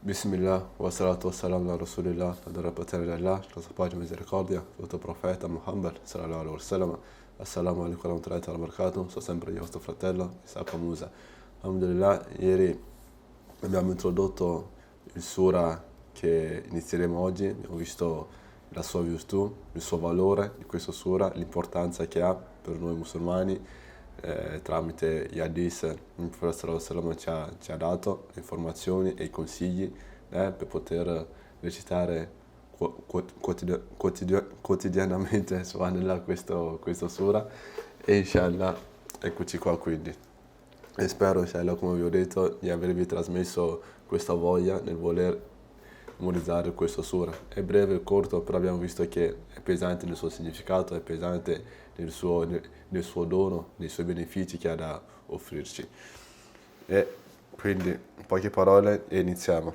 Bismillah, wa salatu wa salam ala Rasulillah, adora potere di Allah, nostra pace e misericordia, tutto profeta Muhammad, sallallahu alaihi wasallam. Assalamu alaikum wa rahmatullahi wa barakatuh, sono sempre io, vostro fratello, Isaac Musa. Alhamdulillah, ieri abbiamo introdotto il sura che inizieremo oggi, abbiamo visto la sua virtù, il suo valore di questo sura, l'importanza che ha per noi musulmani, tramite gli hadith il professore Salama ci ha dato le informazioni e i consigli per poter recitare quotidianamente subhanallah, questo sura e inshallah eccoci qua quindi. E spero inshallah, come vi ho detto, di avervi trasmesso questa voglia nel voler memorizzare questo sura. È breve e corto, però abbiamo visto che è pesante nel suo significato, è pesante nel suo dono, nei suoi benefici che ha da offrirci. E quindi, in poche parole, e iniziamo.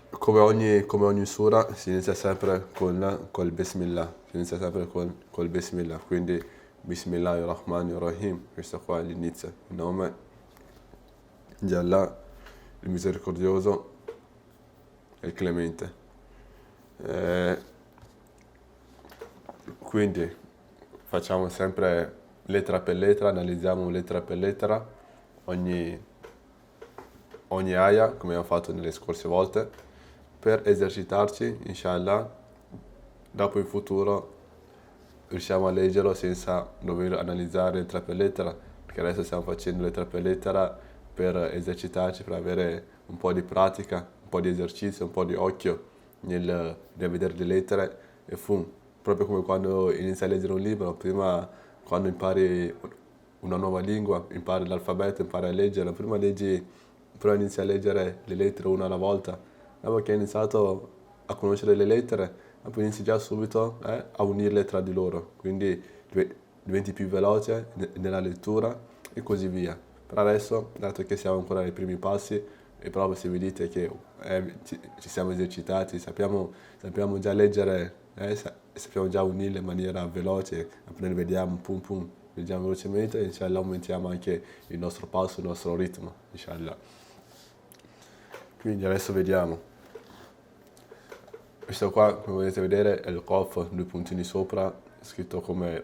Come ogni sura si inizia sempre col Bismillah, si inizia sempre col Bismillah, quindi Bismillahirrahmanirrahim, questo qua è l'inizio, il nome di Allah, il misericordioso e il clemente. Quindi facciamo sempre lettera per lettera, analizziamo lettera per lettera ogni aya, come abbiamo fatto nelle scorse volte, per esercitarci, inshallah, dopo in futuro riusciamo a leggerlo senza dover analizzare lettera per lettera, perché adesso stiamo facendo lettera per lettera per esercitarci, per avere un po' di pratica, un po' di esercizio, un po' di occhio nel vedere le lettere e proprio come quando inizi a leggere un libro, prima quando impari una nuova lingua, impari l'alfabeto, impari a leggere, prima inizi a leggere le lettere una alla volta, dopo che hai iniziato a conoscere le lettere, dopo inizi già subito a unirle tra di loro, quindi diventi più veloce nella lettura e così via. Per adesso, dato che siamo ancora ai primi passi, e proprio se vi dite che ci siamo esercitati, sappiamo già leggere, sappiamo già unirle in maniera veloce, appena le vediamo, pum pum, leggiamo velocemente e inshallah aumentiamo anche il nostro passo, il nostro ritmo, inshallah. Quindi adesso vediamo. Questo qua, come potete vedere, è il Qaf, due puntini sopra, scritto come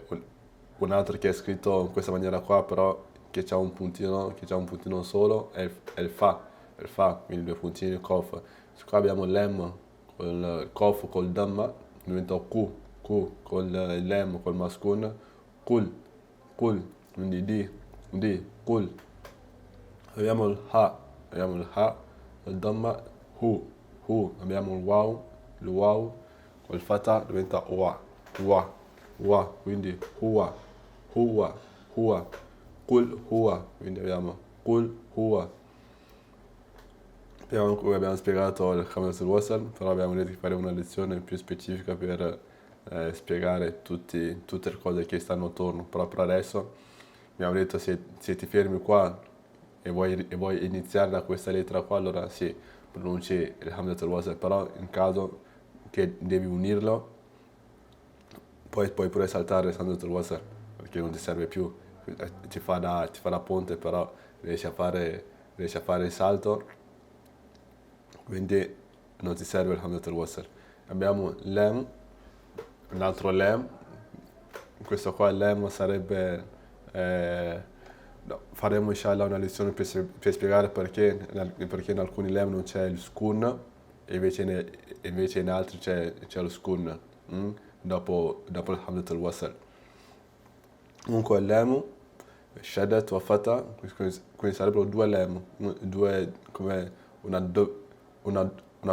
un altro che è scritto in questa maniera qua, però che c'ha un puntino solo, è il Fa, quindi due puntini, il Qaf. Qua abbiamo l'Em, il Qaf col Damma, diventa Q con il Lem, col Maskun, Kul, quindi Kul. Abbiamo il Ha, il Damma, abbiamo il Wow, col Fatah diventa Wa, quindi Huwa, Kul Huwa, quindi abbiamo Kul Huwa. Come abbiamo spiegato il Hamzatul Wasl, però abbiamo detto di fare una lezione più specifica per spiegare tutte le cose che stanno attorno, però per adesso abbiamo detto se ti fermi qua e vuoi iniziare da questa lettera qua, allora sì, pronunci il Hamzatul Wasl, però in caso che devi unirlo, poi puoi pure saltare il Hamzatul Wasl, perché non ti serve più, ti fa da ponte, però riesci a fare il salto, quindi non ti serve il Hamzatul Wasl. Abbiamo l'Em, un altro Lem, questo qua Lem sarebbe, no, faremo inshallah una lezione per spiegare perché in alcuni Lem non c'è il Skun e invece in altri c'è lo Skun, dopo il Hamzatul Wasl. Comunque Lem, Shaddat wa Fata, quindi sarebbero due Lem, due come una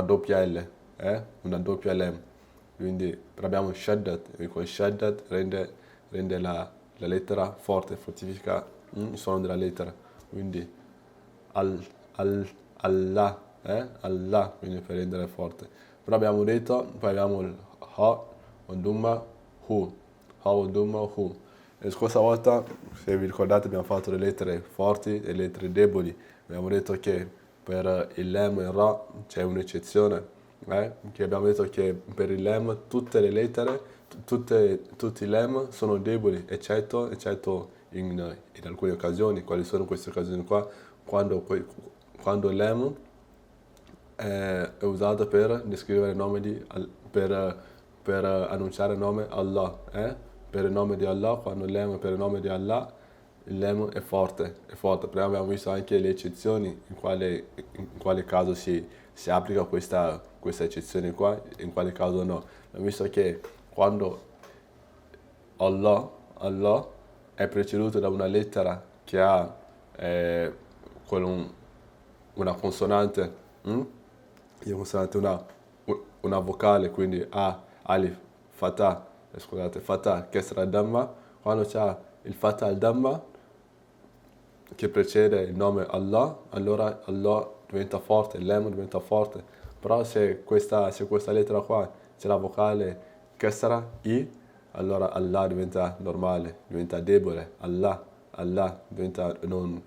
doppia L, una doppia Lem. Quindi abbiamo Shaddat, e con Shaddat rende la lettera forte, fortifica il suono della lettera. Quindi Allah, Allah, quindi per rendere forte. Però abbiamo detto, poi abbiamo il Ha, Dumma, Hu. Ha, Dumma, Hu. La scorsa volta, se vi ricordate, abbiamo fatto le lettere forti e le lettere deboli. Abbiamo detto che per il Lem e il Ra c'è un'eccezione, che abbiamo detto che per il Lem tutte le lettere, tutti i Lem sono deboli, eccetto in alcune occasioni. Quali sono queste occasioni qua? quando l'em è usato per descrivere il nome per annunciare il nome Allah, per il nome di Allah, quando l'em è per il nome di Allah, il lem è forte, però abbiamo visto anche le eccezioni, in quale caso si applica questa eccezione qua, in quale caso no. Abbiamo visto che quando Allah è preceduto da una lettera che ha una consonante, una vocale, quindi A, Alif, Fatah, Kesra, Damma, quando c'è il Fatah al Damma, che precede il nome Allah, allora Allah diventa forte, il lem diventa forte. Però se questa lettera qua c'è la vocale Kesra, I, allora Allah diventa normale, diventa debole. Allah diventa, non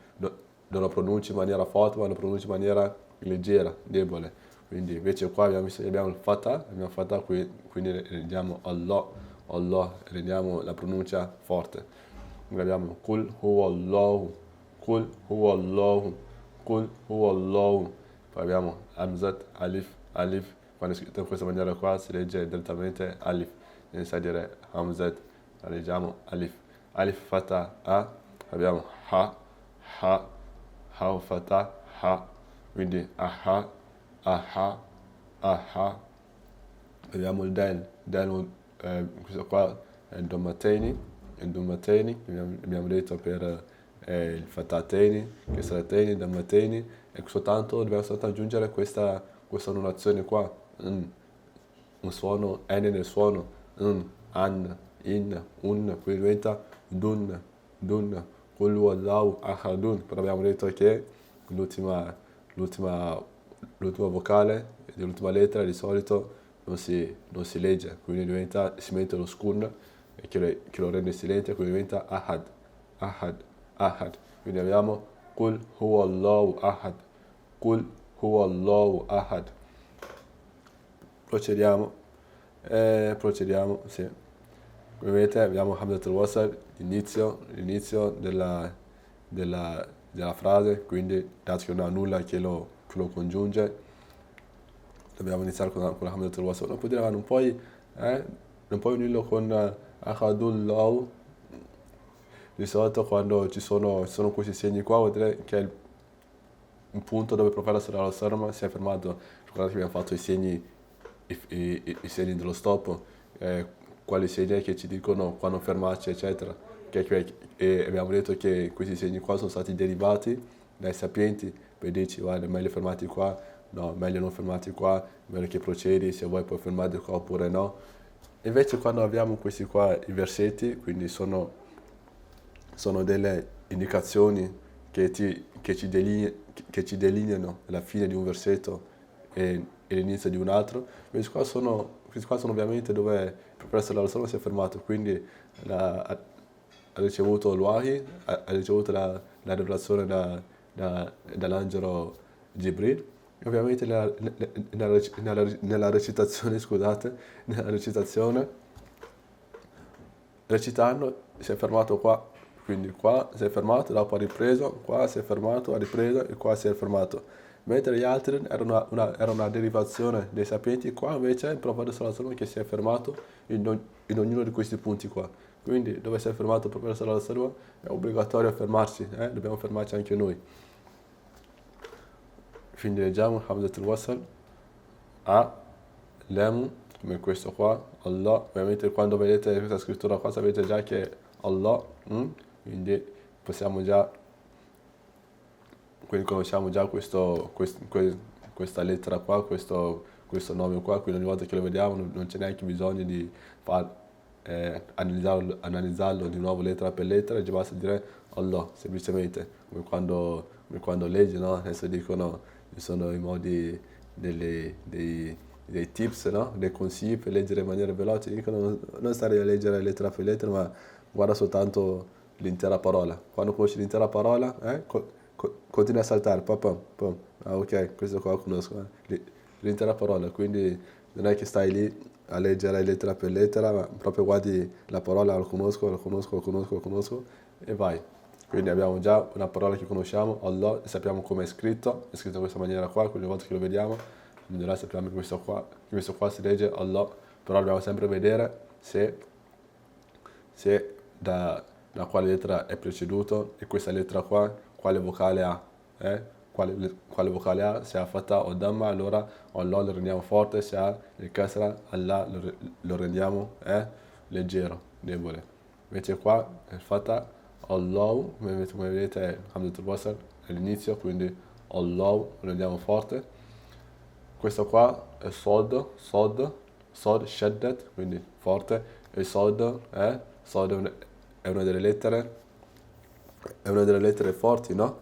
lo pronunci in maniera forte, ma lo pronunci in maniera leggera, debole. Quindi invece qua abbiamo visto che abbiamo il Fatah, quindi rendiamo Allah, rendiamo la pronuncia forte. Quindi abbiamo Qul huwallahu, Qul huwallahu, Qul huwallahu. Poi abbiamo Hamzat, Alif. Quando è scritto in questa maniera qua si legge direttamente Alif. Senza dire Hamzat, la leggiamo Alif. Alif Fatah A, abbiamo Ha, Fatah, Ha. Quindi Aha, Aha. Abbiamo il questo qua è il Dommateni, abbiamo detto per il Fatateni, Kesrateni, Dammateni, e soltanto dobbiamo soltanto aggiungere questa annullazione qua, un suono, N nel suono, an, in, un, qui diventa dun, Qul huwallahu ahadun, però abbiamo detto che l'ultima vocale dell'ultima lettera di solito non si legge, quindi si mette lo skun e che lo rende silente, quindi diventa ahad. Quindi abbiamo Qul huwallahu ahad, Qul huwallahu ahad. Procediamo, sì. Come vedete abbiamo Hamzatul Wasl, l'inizio della frase, quindi dato che non ha nulla che lo congiunge, dobbiamo iniziare con la Hamzatul Wasl. Non puoi dire, non puoi unirlo con Ahadullahu. Di solito quando ci sono questi segni qua, vuol dire che è un punto dove il profeta sallallahu alaihi wasallam si è fermato. Ricordate che abbiamo fatto i segni dello stop, quali segni che ci dicono quando fermarci, eccetera. E abbiamo detto che questi segni qua sono stati derivati dai sapienti per dirci guarda, è meglio fermarti qua, no, meglio non fermarti qua, meglio che procedi, se vuoi puoi fermarti qua oppure no. Invece quando abbiamo questi qua, i versetti, quindi sono delle indicazioni che ci delineano la fine di un versetto e l'inizio di un altro. Questi qua sono ovviamente dove il profeta sallallahu alaihi wasallam si è fermato, quindi ha ricevuto l'Wahi, ha ricevuto la rivelazione dall'angelo Jibril. E ovviamente nella recitazione, recitando si è fermato qua. Quindi qua si è fermato, dopo ha ripreso, qua si è fermato, ha ripreso e qua si è fermato. Mentre gli altri era una derivazione dei sapienti, qua invece il profeta sallallahu alaihi wasallam che si è fermato in ognuno di questi punti qua. Quindi dove si è fermato il profeta sallallahu alaihi wasallam è obbligatorio fermarsi, dobbiamo fermarci anche noi. Quindi leggiamo Hamzatul Wasl, A, Lem, come questo qua, Allah. Ovviamente quando vedete questa scrittura qua sapete già che Allah, quindi conosciamo già questa lettera qua, questo nome qua, quindi ogni volta che lo vediamo non c'è neanche bisogno di analizzarlo di nuovo lettera per lettera, già basta dire Allah, semplicemente, come quando leggi, no? Adesso dicono, ci sono i modi dei tips, no? Dei consigli per leggere in maniera veloce, dicono non stare a leggere lettera per lettera, ma guarda soltanto l'intera parola. Quando conosci l'intera parola, continui a saltare, pam. Ah, ok, questo qua lo conosco, l'intera parola, quindi non è che stai lì a leggere lettera per lettera, ma proprio guardi la parola, lo conosco e vai. Quindi abbiamo già una parola che conosciamo, Allah, e sappiamo come è scritto in questa maniera qua, quelle volte che lo vediamo, alhamdulillah sappiamo che questo qua si legge Allah, però dobbiamo sempre vedere se da quale lettera è preceduto e questa lettera qua, quale vocale ha, quale vocale ha, se ha fatta o damma, allora Allah lo rendiamo forte, se ha il kasra, Allah lo rendiamo leggero, debole. Invece qua il fatta, Allah, come vedete è Hamzatul Wasl all'inizio, quindi Allah lo rendiamo forte. Questo qua è Sod, Shaddat, quindi forte, e Sod è una delle lettere forti, no?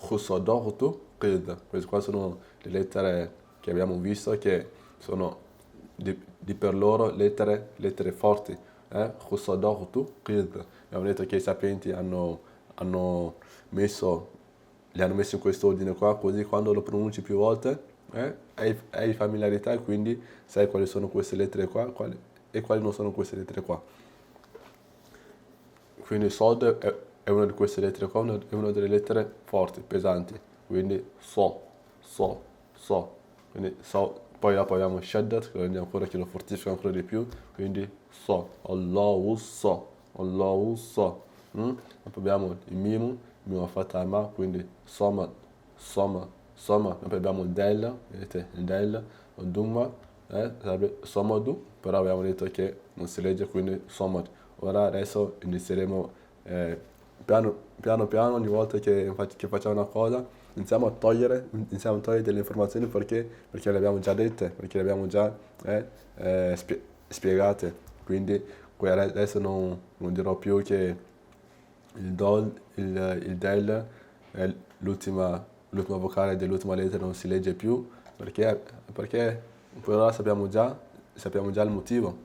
Khusodortu, Qid. Queste qua sono le lettere che abbiamo visto che sono di per loro lettere forti. Khusodortu, Qid. Abbiamo detto che i sapienti li hanno messo in quest'ordine qua, così quando lo pronunci più volte hai familiarità e quindi sai quali sono queste lettere qua e quali non sono queste lettere qua. Quindi Sod è una di queste lettere qua, è una delle lettere forti, pesanti. Quindi So. Quindi so. Poi dopo abbiamo Shaddat, che lo fortifica ancora di più. Quindi So. Allahu So. Poi abbiamo il Mimo fatta Ma, quindi Somad. Poi abbiamo il Del, vedete il Del, il Dumma, sarebbe Somadu, però abbiamo detto che non si legge, quindi Somad. Ora adesso inizieremo piano piano, ogni volta che facciamo una cosa, iniziamo a togliere delle informazioni perché le abbiamo già dette, perché le abbiamo già spiegate. Quindi adesso non dirò più che il Dol, il Del è l'ultima vocale dell'ultima lettera non si legge più, perché per ora sappiamo già il motivo,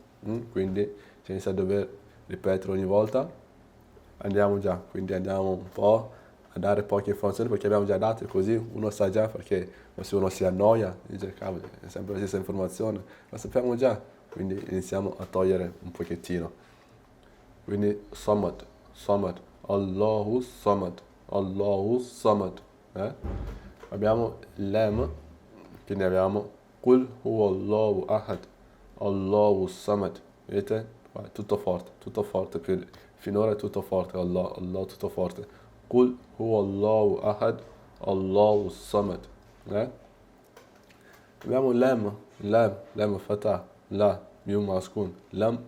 quindi senza dover ripetere ogni volta, quindi andiamo un po' a dare poche informazioni perché abbiamo già dato, così uno sa già, perché se uno si annoia dice cavolo è sempre la stessa informazione, la sappiamo già, quindi iniziamo a togliere un pochettino. Quindi Samad, Allahu Samad. Abbiamo Lam, quindi abbiamo Qul huwallahu ahad, Allahu Samad. Vedete? Vai, tutto forte, finora è tutto forte, Allah tutto forte. Qul huwallahu ahad, Allahu Samad. Abbiamo Lam fatah, La, Miu maskun, Lam,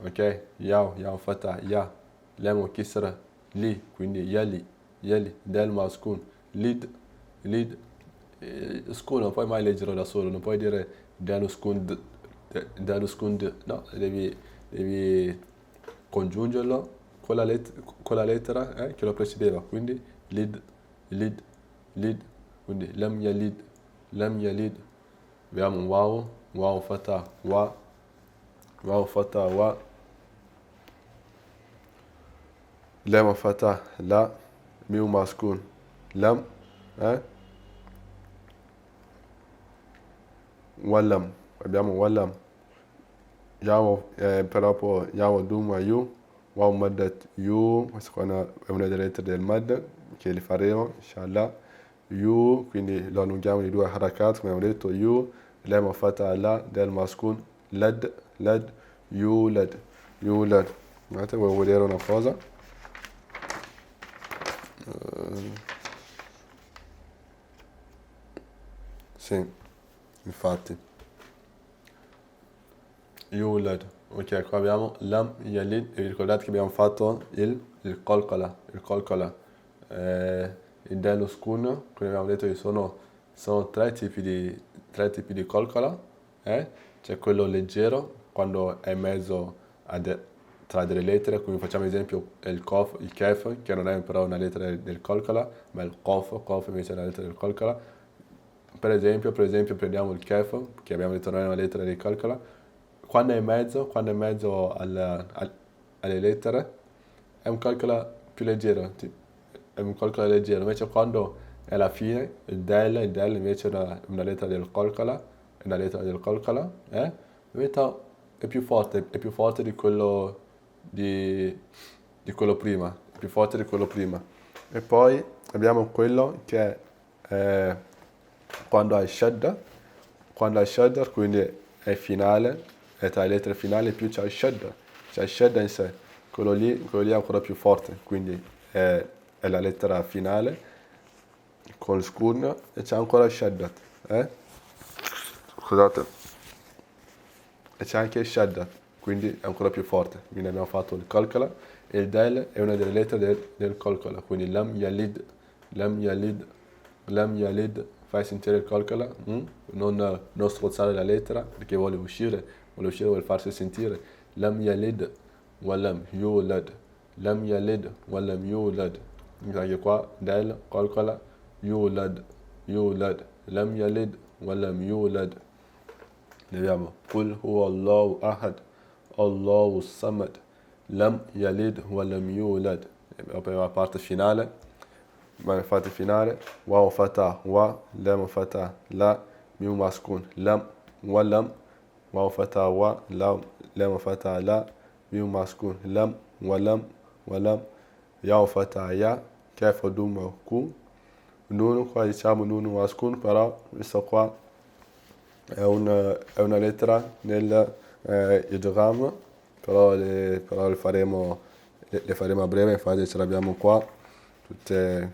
ok, Yao fatah, Ya, Lam kisra, Li, quindi Yali, Del maskun, Lid, Skun non puoi mai leggerlo da solo, non puoi dire Del skun, no, devi congiungerlo con la lettera che lo precedeva, quindi Lid, quindi Lam Yalid, abbiamo un Wow fatah, Wa, Lam fatah, La, Miu maskun, Lam, Wallam, abbiamo Wallam, però poi Yao Duma Yu, Wow Maddat Yu, questa qua è una delle lettere del Mad che li faremo, inshallah. Yu, quindi lo allunghiamo di 2 harakat, come abbiamo detto, Yu, Lam fatah, La, Del maskun, Lad, Yulad. Guardate, volevo vedere una cosa. Sì, infatti. Yulad. Ok, qua abbiamo Lam Yalid. E ricordate che abbiamo fatto il Qalqala. Il dello Skun. Quindi abbiamo detto che sono tre tipi di Qalqala. C'è quello leggero, quando è in mezzo tra delle lettere, come facciamo esempio il Kof, il Kef, che non è però una lettera del Qalqala, ma il Kof invece è una lettera del Qalqala. Per esempio prendiamo il Kef, che abbiamo detto non è una lettera del Qalqala. Quando è in mezzo alle lettere, è un calcolo più leggero, invece quando è alla fine, il del invece è una lettera del calcolo, è più forte di quello prima, più forte di quello prima. E poi abbiamo quello che è quando hai shadda, quindi è finale, è tra le lettere finali più c'è il shadda in sé, quello lì è ancora più forte, quindi è la lettera finale con il skurna e c'è ancora il shaddat, Scusate, e c'è anche il shaddat, quindi è ancora più forte, quindi abbiamo fatto il kalkala e il del è una delle lettere del kalkala, quindi lam yalid, lam yalid, lam yalid, fai sentire il kalkala, non strozzare la lettera perché vuole farsi sentire, lam yalid walam yulad, lam yalid walam yulad, anche qua del kalkala, yulad, yulad, lam yalid walam yulad. Vediamo, Qul huwa Allahu ahad, Allahu samad, lam yalid wa lam yulad. E poi la parte finale, waw fatah, wa, lam fatah, la, mim maskun, lam, wa lam, waw fatah, wa, lam fatah, la, mim maskun, lam, wa lam, yaw fatah, ya, kef duma, ku, nuno, qua diciamo nuno maskun, però questo qua è una lettera nel idgham, però le faremo a breve, infatti ce l'abbiamo qua, tutti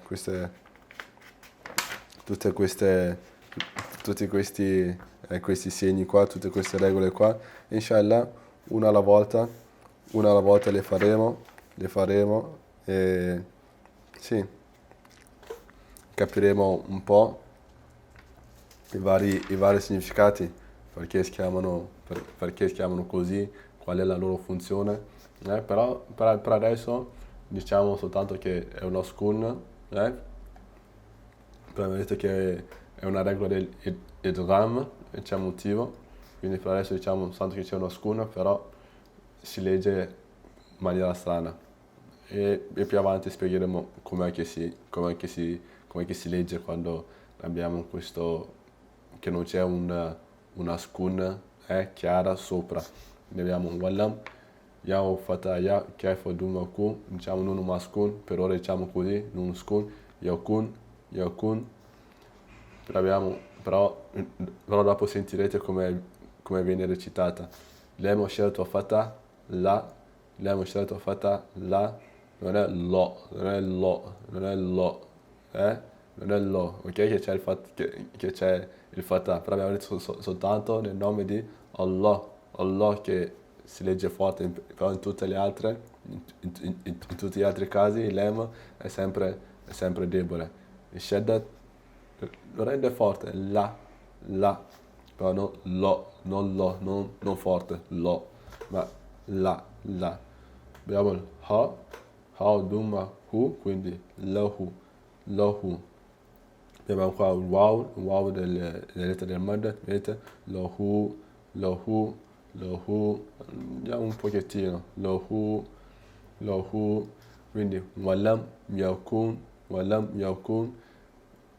questi segni qua, tutte queste regole qua. Inshallah, una alla volta le faremo e sì, capiremo un po' i vari significati, perché si chiamano così, qual è la loro funzione. Però per adesso diciamo soltanto che è uno skun, però vedete che è una regola del idgham e c'è un motivo, quindi per adesso diciamo soltanto che c'è uno skun, però si legge in maniera strana. E più avanti spiegheremo com'è che si legge quando abbiamo questo, che non c'è una skun chiara sopra. Ne abbiamo un wallam, yaw fatah ya, kef duma ku, diciamo non una skun, per ora diciamo così, non skun, yakun, però dopo sentirete come viene recitata. L'abbiamo scelto fatah, la, non è lo, non è lo, ok? Che c'è il fatah, però abbiamo detto soltanto nel nome di Allah che si legge forte, però in tutte le altre, in tutti gli altri casi il lem è sempre debole. Il shaddat lo rende forte, però non non forte, ma la. Abbiamo il ha duma hu, quindi lahu. Abbiamo qua il wow delle lettere del mad, vedete? Lahu, andiamo un pochettino, lahu, quindi walam yakun.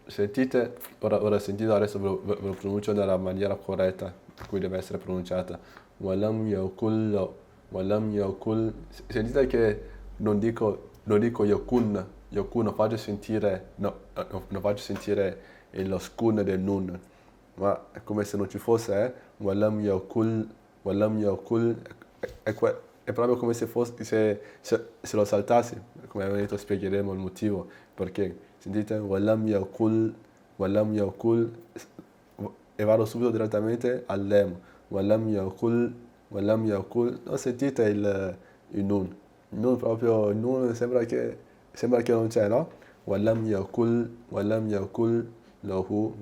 Sentite, ora sentite, adesso ve lo pronuncio nella maniera corretta in cui deve essere pronunciata. Walam yakul. Sentite che non dico yakun, non faccio sentire, non faccio sentire lo skun del nun, ma è come se non ci fosse, walam yakul, è proprio come se fosse, se lo saltassi, come avevo detto spiegheremo il motivo, perché sentite, walam yakul, e vado subito direttamente al lem, walam yakul, non sentite il nun, proprio, il nun sembra che non c'è, no? Walam yakul, lahu,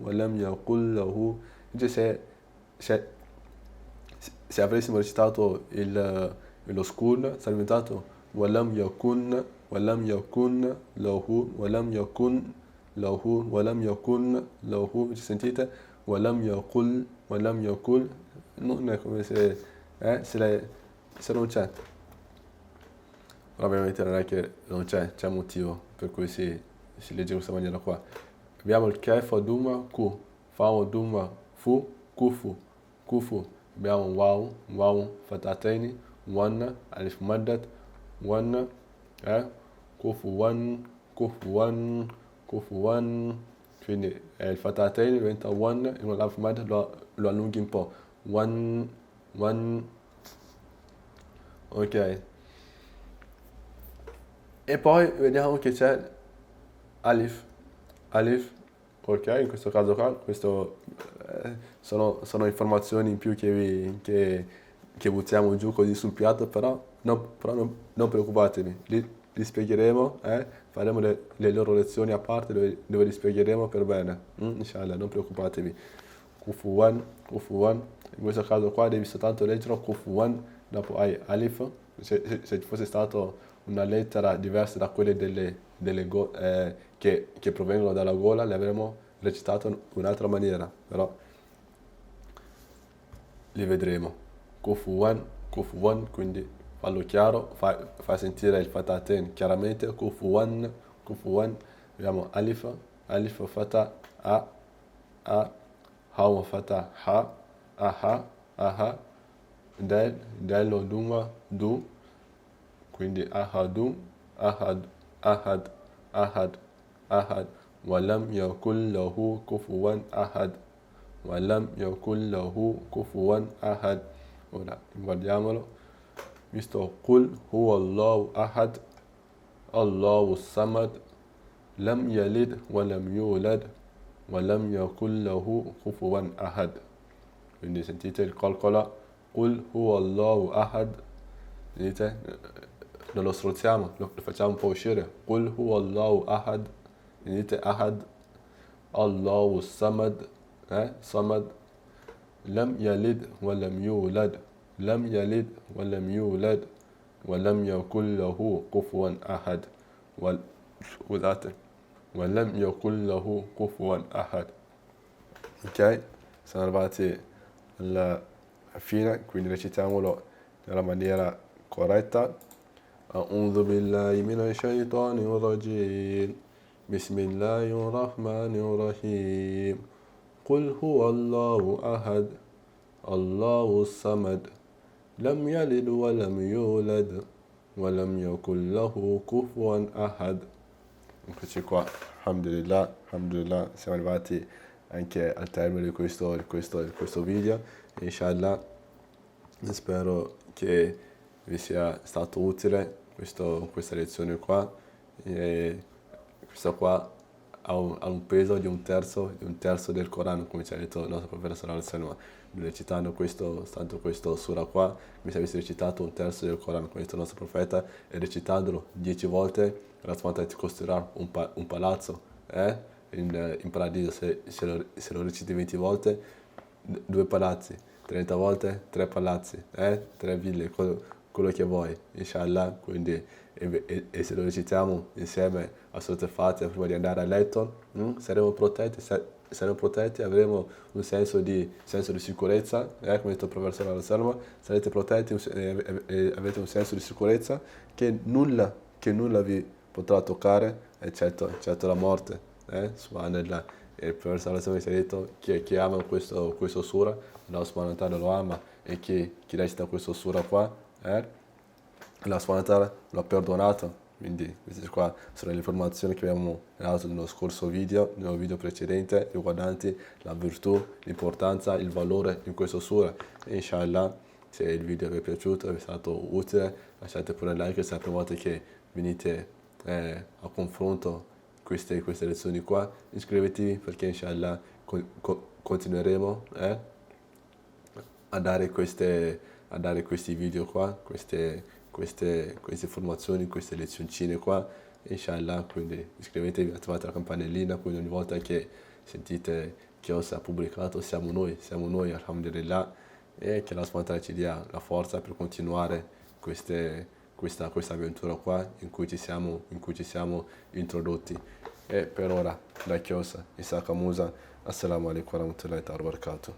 invece se avessimo recitato lo skun sarebbe diventato walam yakun lahu, ci sentite? Walam yakul, non è come se non c'è. Però ovviamente non è che non c'è motivo per cui si legge in questa maniera qua. Abbiamo il kef duma ku, fa duma fu, kufu. Abbiamo un wow, fatateni, one, alif maddat, one, kufuwan, kufuwan, kufuwan. Quindi il fatatain diventa one, in l'alf mad lo allunghi un po'. One, one. Ok. E poi vediamo che c'è alif. Alif, ok, in questo caso qua, sono informazioni in più che buttiamo giù così sul piatto, però non preoccupatevi, li spiegheremo, faremo le loro lezioni a parte dove li spiegheremo per bene, inshallah, non preoccupatevi. Kufuwan, kufuwan, in questo caso qua devi soltanto leggere kufuwan, dopo hai alif, se ci fosse stato una lettera diversa da quelle che provengono dalla gola, le avremmo recitato in un'altra maniera, però li vedremo. Kufuwan, kufuwan, quindi fallo chiaro, fai sentire il fataten chiaramente. Kufuwan, kufuwan, abbiamo alif, alif fata a, ha fata ha, aha, aha, del o duma, du, quindi ahadu, ahad, ahad, ahad, ahad, walam yakul lahu kufuwan ahad, walam yakul lahu kufuwan ahad. Ora guardiamolo, visto qul huwa Allahu ahad, Allahu samad, lam yalid walam yulad, walam yakul lahu kufuwan ahad. Quindi sentite il calcola, qul huwa Allahu ahad, vedete? Non lo strozziamo, lo facciamo un po' uscire. Qul huwa Allahu ahad, vedete ahad, Allahu samad, samad, lam yalid wa lam yulad, lam yalid wa lam yulad, wa lam yakul lahu kufuwan ahad. Scusate, wa lam yakul lahu kufuwan ahad. Ok? Siamo arrivati alla fine, quindi recitiamolo nella maniera corretta. أعوذ بالله من الشيطان الرجيم بسم الله الرحمن الرحيم قل هو الله أحد الله الصمد لم يلد ولم يولد ولم يكن له كفوا أحد. Eccoci qua, alhamdulillah, alhamdulillah, siamo arrivati anche al termine di questo video. Inshallah, spero che vi sia stato utile questa lezione qua. E questa qua ha un peso di un terzo del Corano, come ci ha detto il nostro profeta sallallahu alaihi wasallam. Recitando questo sura qua, mi sa avesse recitato un terzo del Corano, come ha detto il nostro profeta, e recitandolo 10 volte, Allah SWT ti costruirà un palazzo in paradiso. Se lo reciti 20 volte, 2 palazzi, 30 volte, 3 palazzi, 3 ville, quello che vuoi, inshallah. Quindi, e se lo recitiamo insieme a Surat al-Fatiha prima di andare a letto, saremo protetti, avremo un senso di sicurezza, come ha detto il professor sallallahu alaihi wasallam, sarete protetti e avete un senso di sicurezza che nulla vi potrà toccare eccetto la morte. Subhanallah. E il professor sallallahu alaihi wasallam ci ha detto chi ama questo sura, Allah subhanahu wa ta'ala lo ama, e chi recita questo sura qua, Allah subhanahu wa ta'ala l'ha perdonato. Quindi queste qua sono le informazioni che abbiamo dato nello scorso video, nel video precedente, riguardanti la virtù, l'importanza, il valore di questo sura. E inshallah, se il video vi è piaciuto, vi è stato utile, lasciate pure un like se è la prima volta che venite a confronto queste lezioni qua. Iscrivetevi, perché inshallah continueremo a dare questi video qua, queste informazioni, queste lezioncine qua, inshallah. Quindi iscrivetevi, attivate la campanellina, quindi ogni volta che sentite che ho pubblicato siamo noi, alhamdulillah, e che Allah SWT ci dia la forza per continuare questa avventura qua in cui ci siamo introdotti. E per ora, da Chiosa, Isaka Musa, assalamu alaikum warahmatullahi wabarakatuh.